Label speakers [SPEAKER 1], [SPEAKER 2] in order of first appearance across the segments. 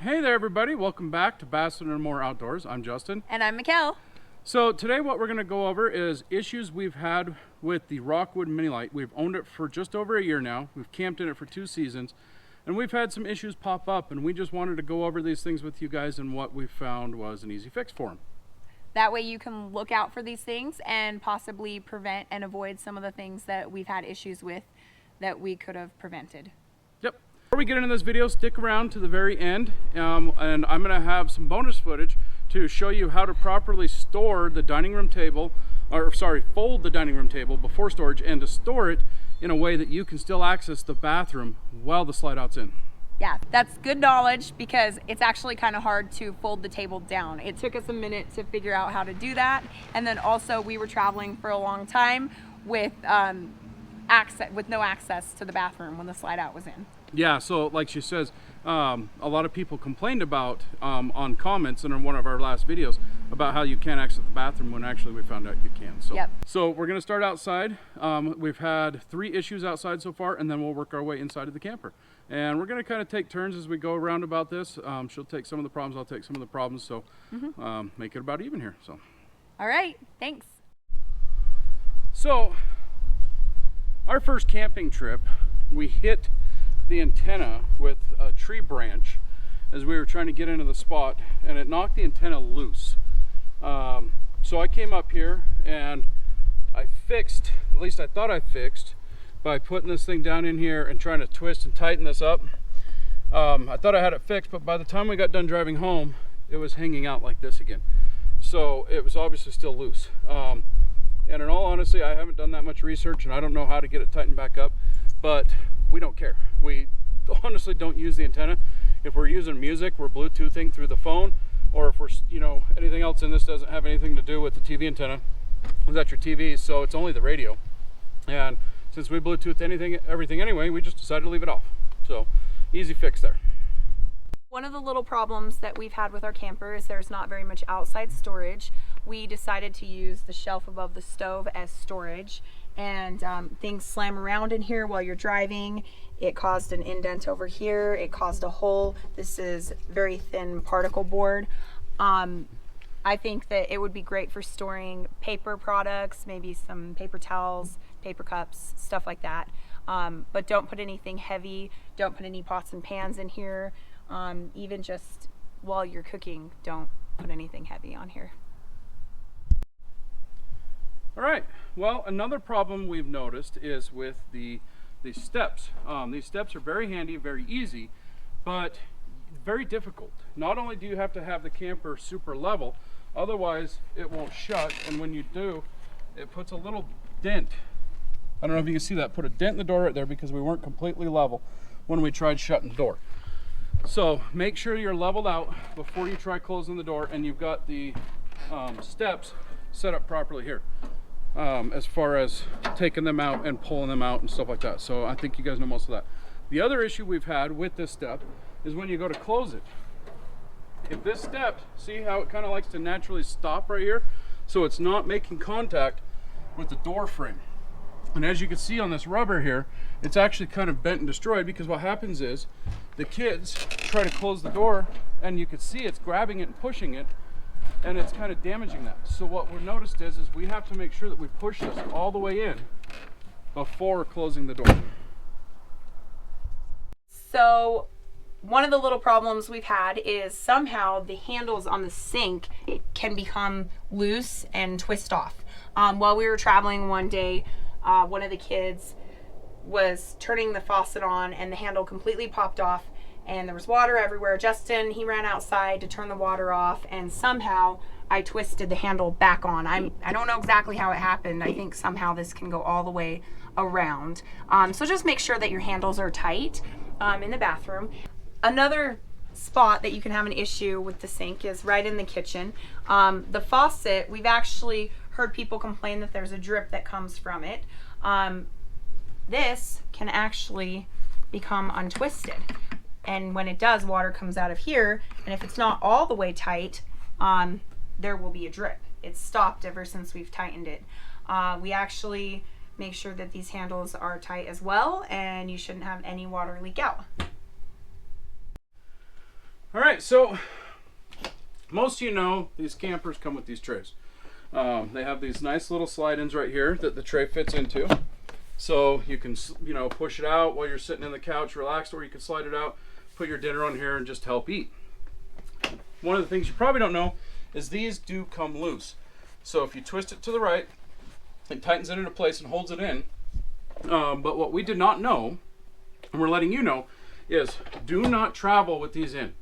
[SPEAKER 1] Hey there everybody, welcome back to Bassin and More Outdoors. I'm Justin.
[SPEAKER 2] And I'm Macquel.
[SPEAKER 1] So today what we're going to go over is issues we've had with the Rockwood Mini Lite. We've owned it for just over a year now. We've camped in it for 2 seasons. And we've had some issues pop up, and we just wanted to go over these things with you guys, and what we found was an easy fix for them.
[SPEAKER 2] That way you can look out for these things and possibly prevent and avoid some of the things that we've had issues with that we could have prevented.
[SPEAKER 1] Yep. Before we get into this video, stick around to the very end, and I'm going to have some bonus footage to show you how to properly store the dining room table, fold the dining room table before storage, and to store it in a way that you can still access the bathroom while the slide out's in.
[SPEAKER 2] Yeah, that's good knowledge because it's actually kind of hard to fold the table down. It took us a minute to figure out how to do that. And then also we were traveling for a long time with no access to the bathroom when the slide out was in.
[SPEAKER 1] Yeah, so like she says, a lot of people complained about on comments and in one of our last videos about how you can't access the bathroom when actually we found out you can. So,
[SPEAKER 2] yep.
[SPEAKER 1] So we're gonna start outside. We've had 3 issues outside so far, and then we'll work our way inside of the camper. And we're gonna kind of take turns as we go around about this. She'll take some of the problems, I'll take some of the problems. So make it about even here. So.
[SPEAKER 2] All right, thanks.
[SPEAKER 1] So our first camping trip, we hit the antenna with a tree branch as we were trying to get into the spot, and it knocked the antenna loose. So I came up here and I fixed, at least I thought I fixed, by putting this thing down in here and trying to twist and tighten this up. I thought I had it fixed, but by the time we got done driving home, it was hanging out like this again. So it was obviously still loose. And in all honesty, I haven't done that much research and I don't know how to get it tightened back up, but we don't care. We honestly don't use the antenna. If we're using music, we're Bluetoothing through the phone, or if we're, anything else in this doesn't have anything to do with the TV antenna. That's your TV, so it's only the radio. And since we Bluetooth everything anyway, we just decided to leave it off. So easy fix there.
[SPEAKER 2] One of the little problems that we've had with our camper is there's not very much outside storage. We decided to use the shelf above the stove as storage, and things slam around in here while you're driving. It caused an indent over here. It caused a hole. This is very thin particle board. I think that it would be great for storing paper products, maybe some paper towels, paper cups, stuff like that. But don't put anything heavy. Don't put any pots and pans in here. Even just while you're cooking, don't put anything heavy on here.
[SPEAKER 1] All right, well, another problem we've noticed is with the steps. These steps are very handy, very easy, but very difficult. Not only do you have to have the camper super level, otherwise it won't shut, and when you do, it puts a little dent. I don't know if you can see that, put a dent in the door right there because we weren't completely level when we tried shutting the door. So make sure you're leveled out before you try closing the door, and you've got the steps set up properly here. As far as taking them out and pulling them out and stuff like that. So I think you guys know most of that. The other issue we've had with this step is when you go to close it. If this step, see how it kind of likes to naturally stop right here? So it's not making contact with the door frame. And as you can see on this rubber here, it's actually kind of bent and destroyed, because what happens is the kids try to close the door and you can see it's grabbing it and pushing it, and it's kind of damaging that. So what we've noticed is we have to make sure that we push this all the way in before closing the door.
[SPEAKER 2] So one of the little problems we've had is somehow the handles on the sink can become loose and twist off. While we were traveling one day, one of the kids was turning the faucet on and the handle completely popped off, and there was water everywhere. Justin, he ran outside to turn the water off, and somehow I twisted the handle back on. I don't know exactly how it happened. I think somehow this can go all the way around. So just make sure that your handles are tight in the bathroom. Another spot that you can have an issue with the sink is right in the kitchen. The faucet, we've actually heard people complain that there's a drip that comes from it. This can actually become untwisted. And when it does, water comes out of here, and if it's not all the way tight, there will be a drip. It's stopped ever since we've tightened it. We actually make sure that these handles are tight as well, and you shouldn't have any water leak out.
[SPEAKER 1] All right, so most of you know these campers come with these trays. They have these nice little slide-ins right here that the tray fits into. So you can, you know, push it out while you're sitting in the couch relaxed, or you can slide it out, put your dinner on here and just help eat. One of the things you probably don't know is these do come loose. So if you twist it to the right, it tightens it into place and holds it in. But what we did not know, and we're letting you know, is do not travel with these in.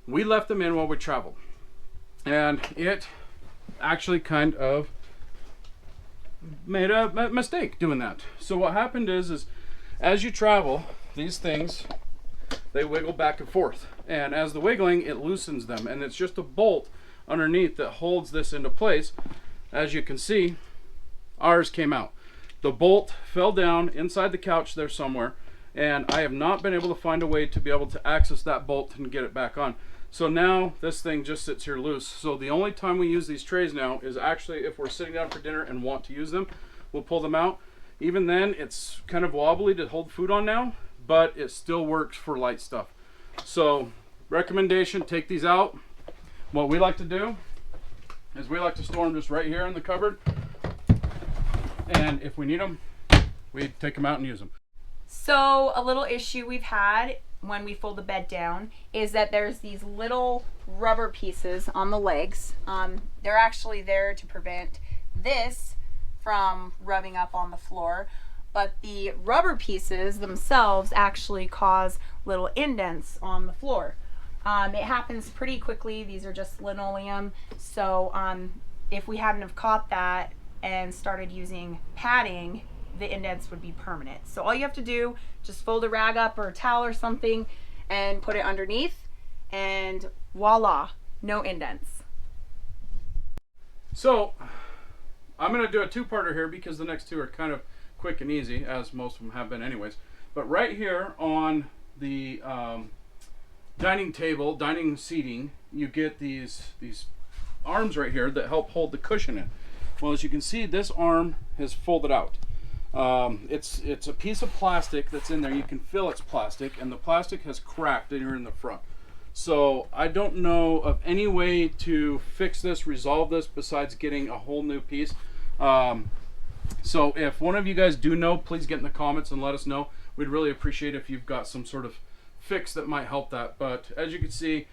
[SPEAKER 1] We left them in while we traveled. And it actually kind of made a mistake doing that. So what happened is as you travel, these things, they wiggle back and forth. And as the wiggling, it loosens them. And it's just a bolt underneath that holds this into place. As you can see, ours came out. The bolt fell down inside the couch there somewhere. And I have not been able to find a way to be able to access that bolt and get it back on. So now this thing just sits here loose. So the only time we use these trays now is actually if we're sitting down for dinner and want to use them, we'll pull them out. Even then, it's kind of wobbly to hold food on now, but it still works for light stuff. So recommendation, take these out. What we like to do is we like to store them just right here in the cupboard. And if we need them, we take them out and use them.
[SPEAKER 2] So a little issue we've had when we fold the bed down is that there's these little rubber pieces on the legs. They're actually there to prevent this from rubbing up on the floor, but the rubber pieces themselves actually cause little indents on the floor. It happens pretty quickly. These are just linoleum, so if we hadn't have caught that and started using padding, the indents would be permanent. So all you have to do, just fold a rag up or a towel or something and put it underneath, and voila, no indents.
[SPEAKER 1] So I'm going to do a two-parter here because the next two are kind of quick and easy, as most of them have been anyways. But right here on the dining table, dining seating, you get these arms right here that help hold the cushion in. Well, as you can see, this arm is folded out. It's a piece of plastic that's in there. You can feel it's plastic, and the plastic has cracked here in the front. So I don't know of any way to fix this, resolve this, besides getting a whole new piece. So if one of you guys do know, please get in the comments and let us know. We'd really appreciate if you've got some sort of fix that might help that. But as you can see,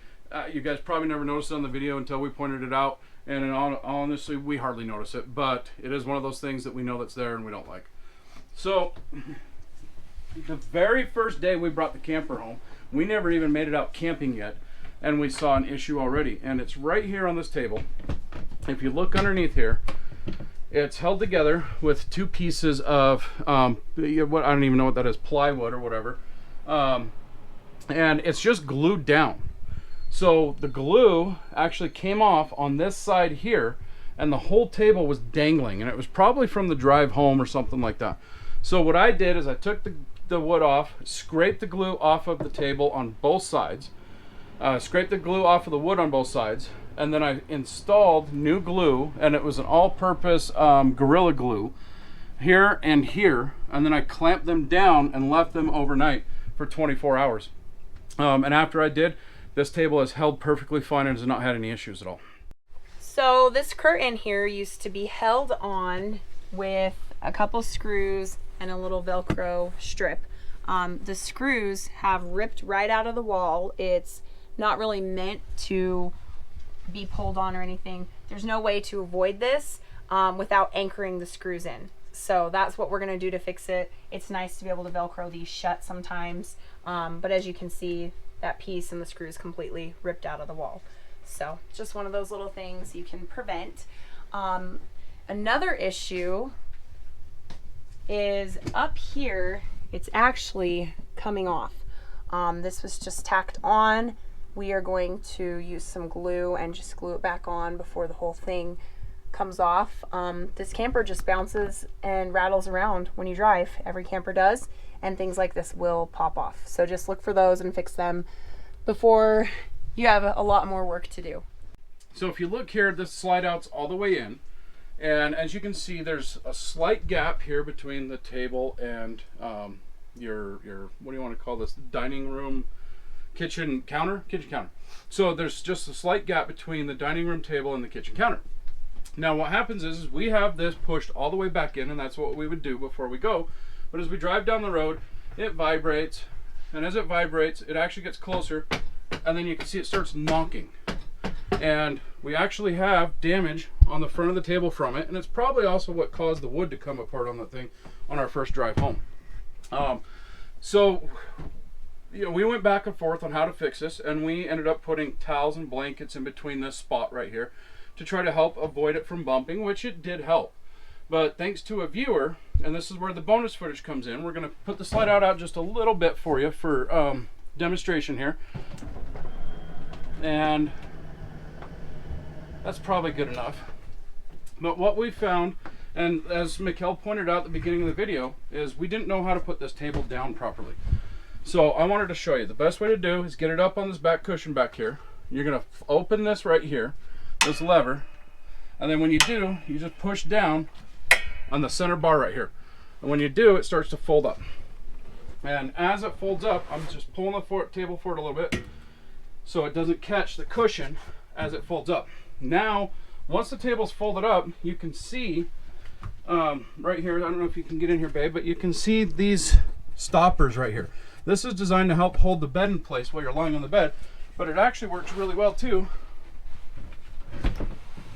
[SPEAKER 1] you guys probably never noticed it on the video until we pointed it out. And honestly, we hardly notice it. But it is one of those things that we know that's there and we don't like. So the very first day we brought the camper home, we never even made it out camping yet, and we saw an issue already. And it's right here on this table. If you look underneath here, it's held together with two pieces of what I don't even know what that is, plywood or whatever, and it's just glued down. So the glue actually came off on this side here, and the whole table was dangling, and it was probably from the drive home or something like that. So what I did is I took the wood off, scraped the glue off of the table on both sides, scraped the glue off of the wood on both sides, and then I installed new glue, and it was an all-purpose Gorilla Glue here and here, and then I clamped them down and left them overnight for 24 hours. And after I did, this table has held perfectly fine and has not had any issues at all.
[SPEAKER 2] So this curtain here used to be held on with a couple screws and a little Velcro strip. The screws have ripped right out of the wall. It's not really meant to be pulled on or anything. There's no way to avoid this without anchoring the screws in. So that's what we're gonna do to fix it. It's nice to be able to Velcro these shut sometimes, but as you can see, that piece and the screws completely ripped out of the wall. So just one of those little things you can prevent. Another issue is up here, it's actually coming off. This was just tacked on. We are going to use some glue and just glue it back on before the whole thing comes off. This camper just bounces and rattles around when you drive. Every camper does, and things like this will pop off. So just look for those and fix them before you have a lot more work to do.
[SPEAKER 1] So if you look here, this slide out's all the way in, and as you can see, there's a slight gap here between the table and your what do you want to call this, dining room kitchen counter. So there's just a slight gap between the dining room table and the kitchen counter. Now what happens is we have this pushed all the way back in, and that's what we would do before we go. But as we drive down the road, it vibrates, and as it vibrates, it actually gets closer, and then you can see it starts knocking. And we actually have damage on the front of the table from it, and it's probably also what caused the wood to come apart on that thing on our first drive home. So you know, we went back and forth on how to fix this, and we ended up putting towels and blankets in between this spot right here to try to help avoid it from bumping, which it did help. But thanks to a viewer, and this is where the bonus footage comes in, we're going to put the slide out just a little bit for you for demonstration here. And that's probably good enough. But what we found, and as Macquel pointed out at the beginning of the video, is we didn't know how to put this table down properly. So I wanted to show you. The best way to do is get it up on this back cushion back here. You're going to open this right here, this lever, and then when you do, you just push down on the center bar right here. And when you do, it starts to fold up. And as it folds up, I'm just pulling the table forward a little bit so it doesn't catch the cushion as it folds up. Now, once the table's folded up, you can see right here, I don't know if you can get in here, babe, but you can see these stoppers right here. This is designed to help hold the bed in place while you're lying on the bed, but it actually works really well too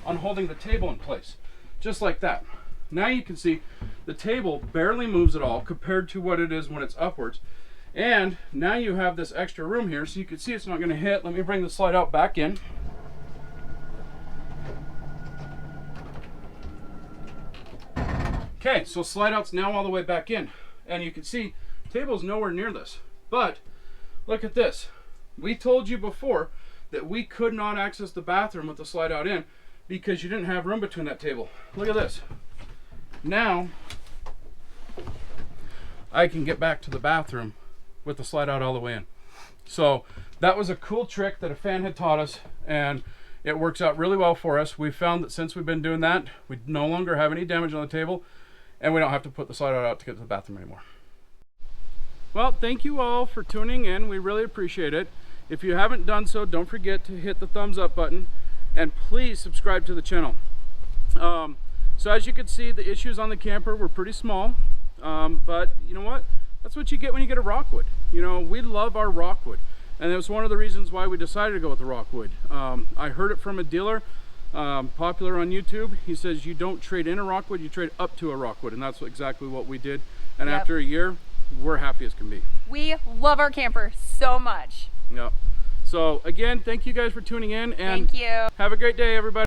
[SPEAKER 1] on holding the table in place, just like that. Now you can see the table barely moves at all compared to what it is when it's upwards. And now you have this extra room here, so you can see it's not going to hit. Let me bring the slide out back in. Okay, so slide out's now all the way back in, and you can see table's nowhere near this. But look at this. We told you before that we could not access the bathroom with the slide out in because you didn't have room between that table. Look at this. Now I can get back to the bathroom with the slide out all the way in. So that was a cool trick that a fan had taught us, and it works out really well for us. We found that since we've been doing that, we no longer have any damage on the table, and we don't have to put the slide out to get to the bathroom anymore. Well, thank you all for tuning in. We really appreciate it. If you haven't done so, don't forget to hit the thumbs up button, and please subscribe to the channel. So as you can see, the issues on the camper were pretty small, but you know what? That's what you get when you get a Rockwood. You know, we love our Rockwood, and it was one of the reasons why we decided to go with the Rockwood. I heard it from a dealer, popular on YouTube. He says you don't trade in a Rockwood, you trade up to a Rockwood, and that's exactly what we did. And
[SPEAKER 2] Yep.
[SPEAKER 1] After a year, we're happy as can be.
[SPEAKER 2] We love our camper so much.
[SPEAKER 1] Yeah. So again, thank you guys for tuning in, and
[SPEAKER 2] Thank you.
[SPEAKER 1] have a great day, everybody.